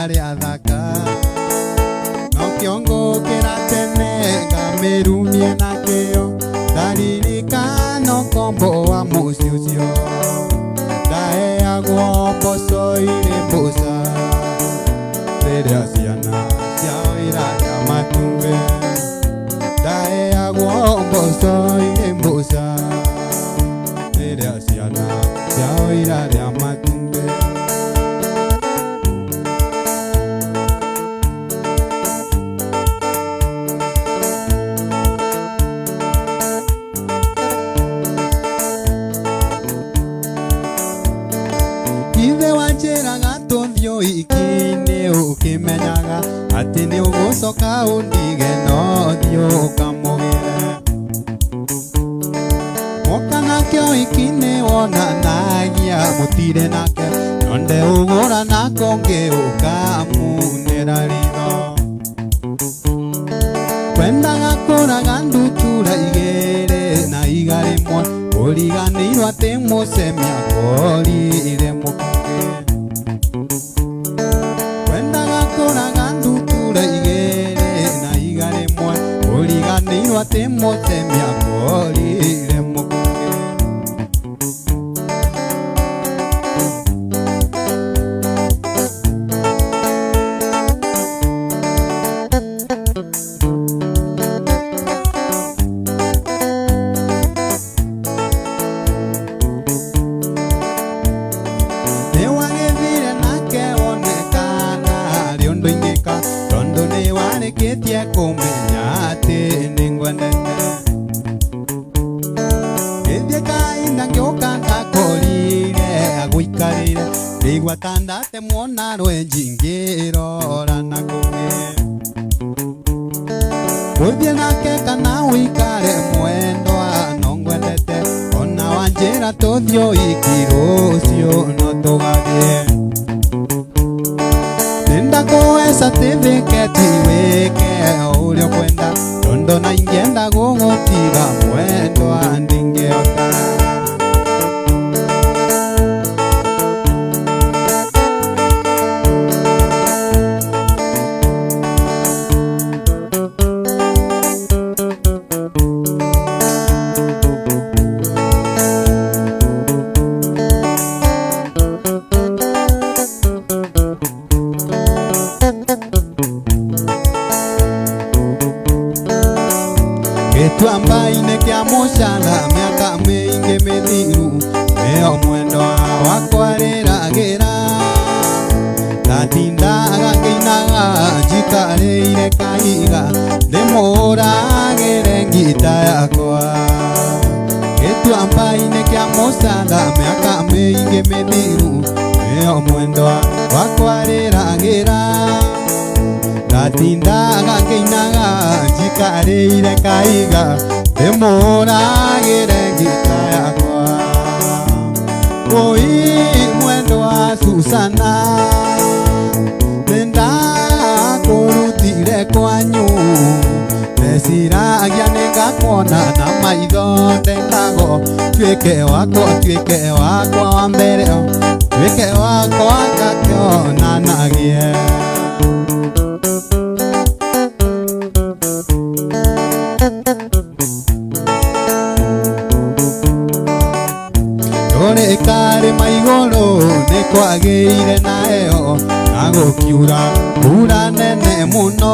arĩ athaka no kĩongo kĩratene ngamerumie na kĩo ndaririkana kombo wa mũciĩ ũcio ndaheagwo mboco irĩ mbũca rĩrĩa ciana ciao irarĩa matumbĩ ndaheagwo mboco irĩ mbũca rĩrĩa ciana ciao irarĩa matumbĩ ithe wanjĩraga tũthiũ ikinĩ ũkĩmenyaga atĩ nĩ ũgũcoka ũndige no thiũ ũkamũgĩre mũka nakĩo ikinĩ wonanagia mũtirĩ nake no ndeũgũra na kũngĩ ũkamunĩra ritho kwendaga kũraga ndutura igĩrĩ na iga rĩmwe ũriganĩirwo atĩ mũcemia korire mũkũngĩ kwendaga kũraga ndutura igĩrĩ na iga rĩmwe ũriganĩirwo atĩ mũcemia korire mũkũngĩ ketia kumenya atĩ nĩngwendete ketia kainda ngĩũka ndakorire agũikarĩre ndĩigua ta ndatemwo na rwenji ngĩrora na kũngĩ gũthiĩ nake kana ũikare mwendwa no ngwendete ona wanjĩra tũthiũ iki rũciũ no tũgathiĩ nĩndakũhe certificate wĩke ũrĩa ũkwenda tondo na ingĩenda gũgũtiga mwendwa ndingĩhota Gĩtuamba-inĩ kĩa mũcara mĩaka mĩingĩ mĩthiru nĩyo mwendwa wakwa rĩragĩra ndatindaga ngĩinaga njikarĩire kaiga ndĩmũragĩre ngita yakwa Gĩtuamba-inĩ kĩa mũcara mĩaka mĩingĩ mĩthiru nĩyo mwendwa wakwa rĩragĩra ndatindaga ngĩinaga njikarĩire kaiga ndĩmũragĩre ngita yakwa oi mwendwa Susana nĩndakũrutire kwanyu ndeciragia nĩngakona na maitho ndendago tuĩke wakwa wa mbere tuĩke wakwa ngakĩonanagie karĩma igũrũ nĩ kwagĩire na heho na gũkiura mbura nene mũno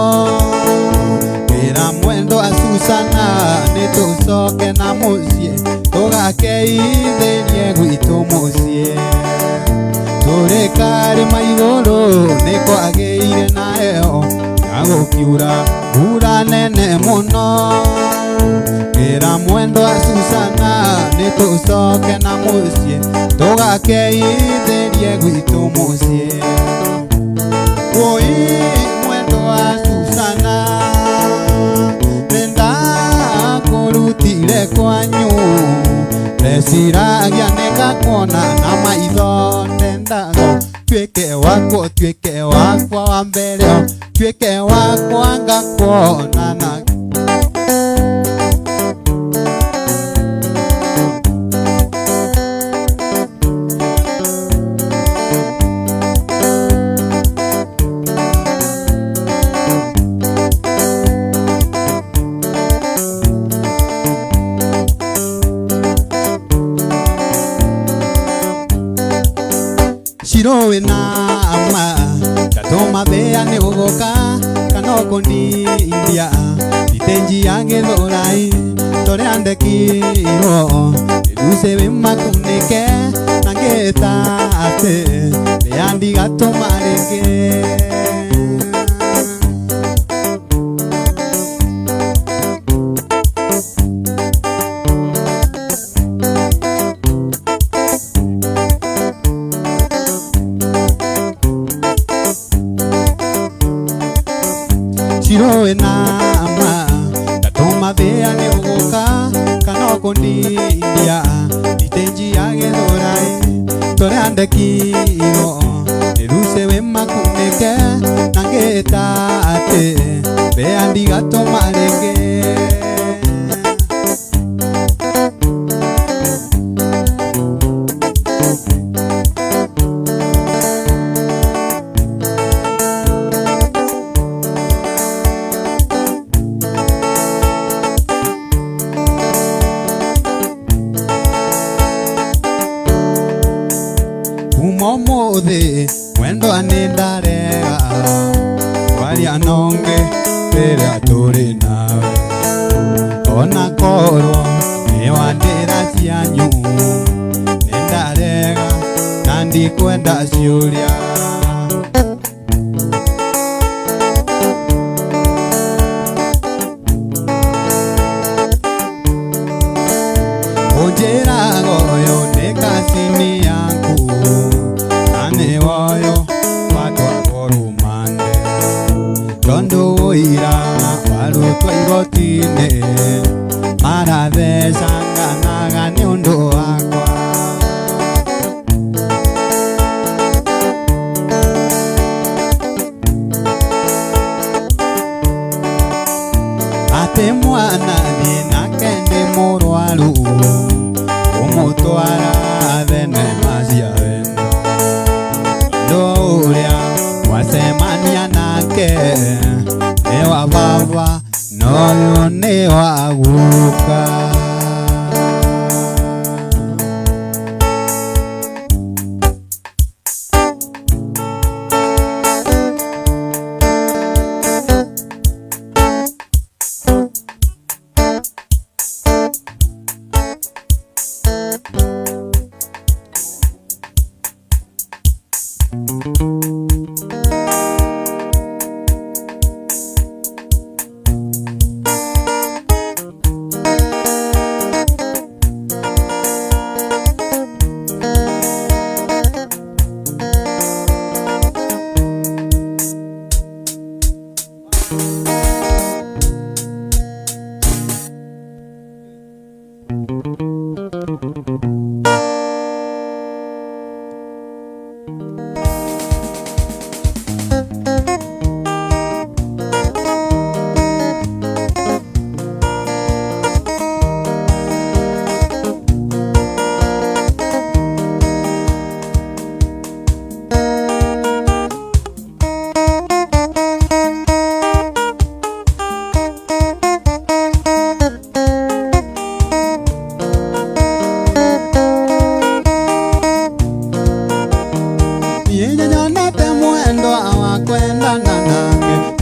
wĩra mwendwa Susana nĩ tũcoke na mũciĩ tũgakeithĩrie gwitũ mũciĩ tũrĩ karĩma igũrũ nĩ kwagĩire na heho na gũkiura mbura nene mũno wĩra mwendwa Susana nĩ tũcoke na mũciĩ tũgakeithĩrie gwitũ mũciĩ oi mwendwa Susana nĩndakũrutire kwanyu ndeciragia nĩngakũona na maitho ndendago tuĩke wakwa wa mbere tuĩke wakwa ngakũonana toma bea ni ugoka kanoko ni india itenji yange dorai tore andeki ro use be makuneke nangeta ate beandi gato mareke Shiro enama Tatoma bea ne ugoka Kanoko ni india Itenji yage dorai Tore andeki ino Eruse wema kuneke Nangeta ate Bea ndigato marenge Umomode Wendo anindarega Wali anonge Pere atore nawe Ona koro Ewandera sianyu Nindarega Nandi kwenda siulia Ojera goyo nekasini yangu Ane woyo watu wakorumande Tondo oira warutwa igotine Marathe sanganaga ni undu wakwa Ate mwana thina kende murwaru Umutwara thene macia wendo Ndoria wasemania nake Ewa baba noyo ni waguka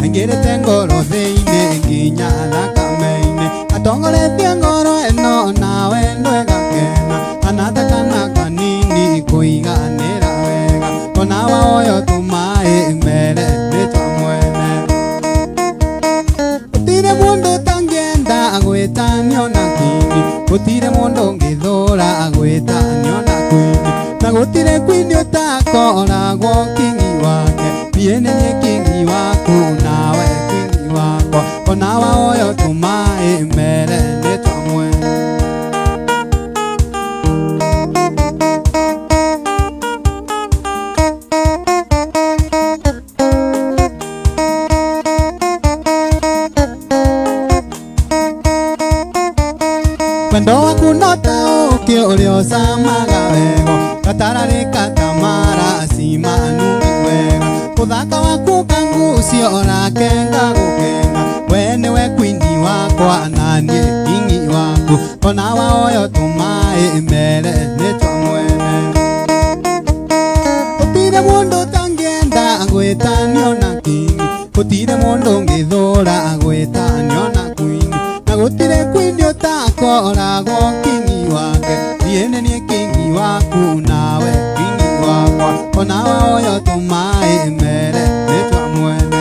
Ngirite ngoro thiini nginya thakame-ini atongoretie ngoro ino nawe ndwegakena anathakana kanini kuiganira wega ona waoyo tumai mbere ritwa mwene gutire mundu tangienda agwitanio na kingi gutire mundu ngithura agwitanio na kwini na gutire kwini utakoragwo kingi wake biene nie kingi waku nawe kingi wako ona waoyo tumai mbere ritwa mwene Wendo waku no ta uki urio samaga wego gatararika tamara simanu wega kuthaka waku kangucio onake ngagukenga we niwe kwini wakwa na nie kingi waku ona waoyo tumai mbere ritwa mwene gutire mundu tangienda gwĩtanio gutire mundu ngithura agwitanio na kwini na gutire kwini utakoragwo kingi wake niene nie kingi waku nawe kingi wakwa onawe oyo tumae mere nitwa mwene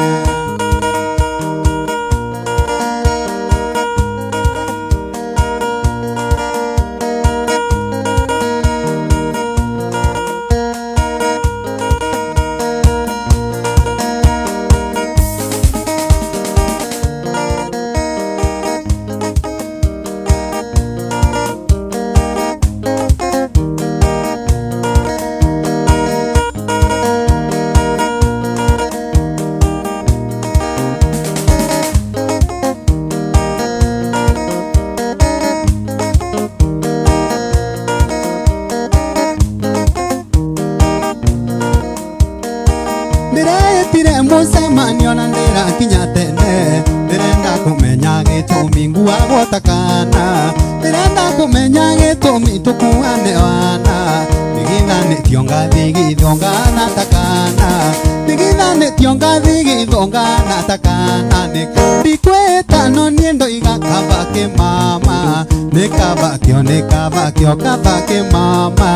Ndiretire mucemanio na ndirakinya tene ndirenda kumenya gitumi nguagwo takana ndirenda kumenya gitumi tukuane wana ndigithanĩtio ngathi gĩthongana takana ndigithanĩtio ngathi gĩthongana takana ndikwĩta no niĩ ndoiga kaba kĩmama nĩkabakio kaba kĩmama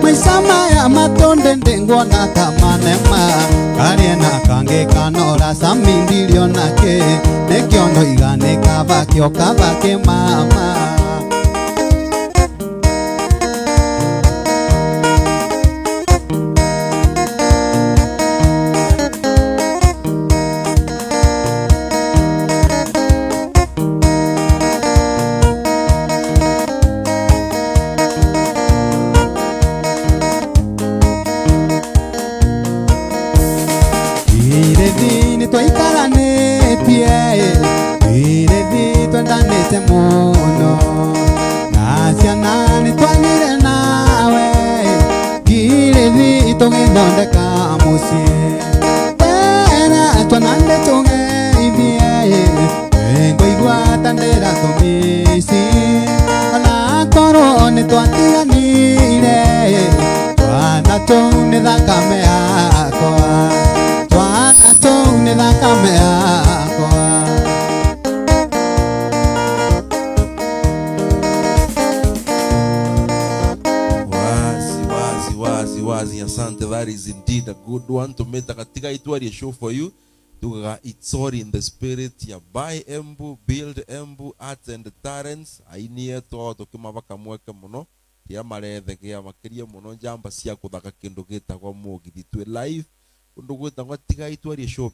maica maya matonde ndĩnguona ta manema karie na kange kanora samindirio nake nekio ndoiga nĩkabakio kaba kĩmama Irethi twaikaranĩtie irethi twendanĩte mũno na ciana nĩtwagire nawe irethi tũgĩthondeka mũciĩ tena twanande tũgeithie ngũigua ta ndĩratũmĩci ona korwo nĩtwatiganire twana tũu nĩ thakame yakwa ni thakame yakwa wazi asante. That is indeed a good one. Tumeta katika itwari show for you tuga it's all in the spirit ya buy embu build embu arts and talents ainie to tukimabaka mweke muno ya marethe ya makiria muno jamba cia kuthaka kindu gitagwa mugithi twe live undu gwita ngatiga itwari show